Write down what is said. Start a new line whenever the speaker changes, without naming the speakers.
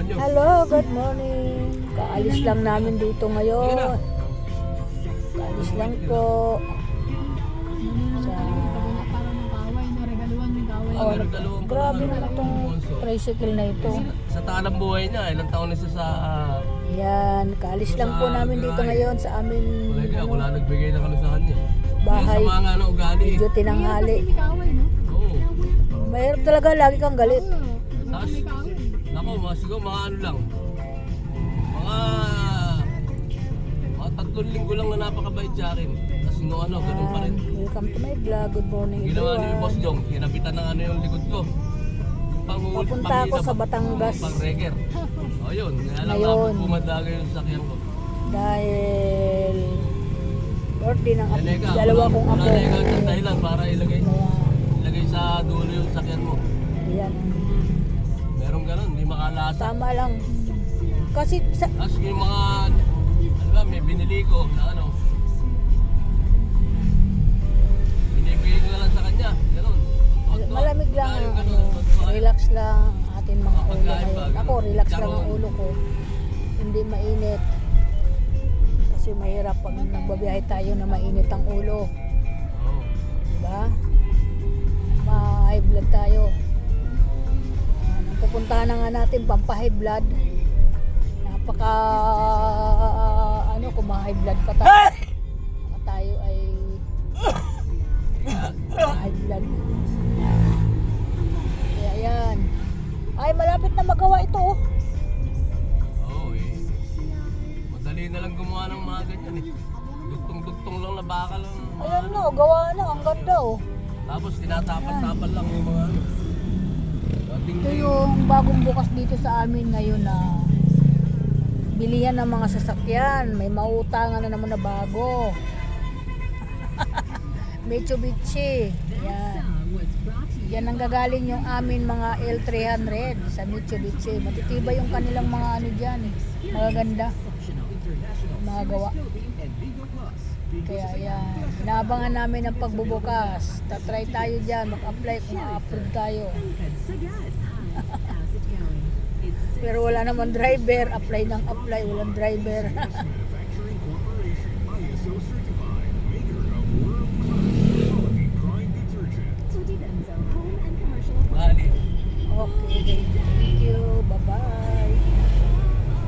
nyo.
Hello, good morning. Kaalis lang namin dito ngayon. Kaalis lang po. Sa... Oh, grabe naman itong tricycle na ito.
Sa talang buhay niya, ilang taon na siya sa...
Yan, kaalis lang po namin dito ngayon sa amin
Wala nagbigay ng ano sa kanya.
bahay.
Yung sa mga ugali.
Medyo tinanghali.
Oo.
Mahirap talaga, lagi kang galit.
Tapos, nako, siguro mga ano lang. Mga 3 linggo lang na napakabait sa akin. Tapos nung ganun pa rin.
Welcome to my vlog. Good morning
Ginawa ni
everyone.
Boss Jong, hinabitan ng yung likod ko.
Papunta ako sa Batangas.
Pang-reger. O yun, kaya lang
Ngayon.
bumadaga yung sakyan ko.
Dahil birthday ng
Neka,
dalawa kong
wala
apo.
na ikaw sa Thailand para ilagay
Kaya,
sa dulo yung sakyan mo.
yan.
Merong ganun, hindi makalasa.
Tama lang. Kasi sa,
Tapos yung mga, ano ba, may binili ko na binibigay ko na lang sa kanya, ganun.
malamig lang, relax lang ang ating mga ulo ngayon. Ako, relax lang ang ulo ko. Hindi mainit. Kasi mahirap pag nagbabiyahe tayo na mainit ang ulo.
Oo.
Diba? Ma-high blood tayo. Ang pupuntahan na nga natin, pampa-high blood. Napaka, kung ma-high blood pa tayo. Tayo ay high blood. Kaya yan. Ay, malapit na magawa ito. Oh.
Oo eh. Madali na lang gumawa ng mga ganyan eh. Dugtong-dugtong lang na bakal lang.
Ayan na, gawa na. Ang ganda oh.
Tapos tinatapan-tapan lang yung mga
Ito yung bagong bukas dito sa amin ngayon na bilihan ng mga sasakyan. May mautangan na naman na bago. Mitsubishi. Yan. Yan ang gagaling yung amin mga L300 sa Mitsubishi. Matitibay yung kanilang mga ano dyan. Magaganda. Mga gawa. Kaya yan. Inaabangan namin ang pagbubukas. Tatry tayo dyan. Mag-apply kung ma-approve tayo. Pero wala naman driver. Apply ng apply. Walang driver.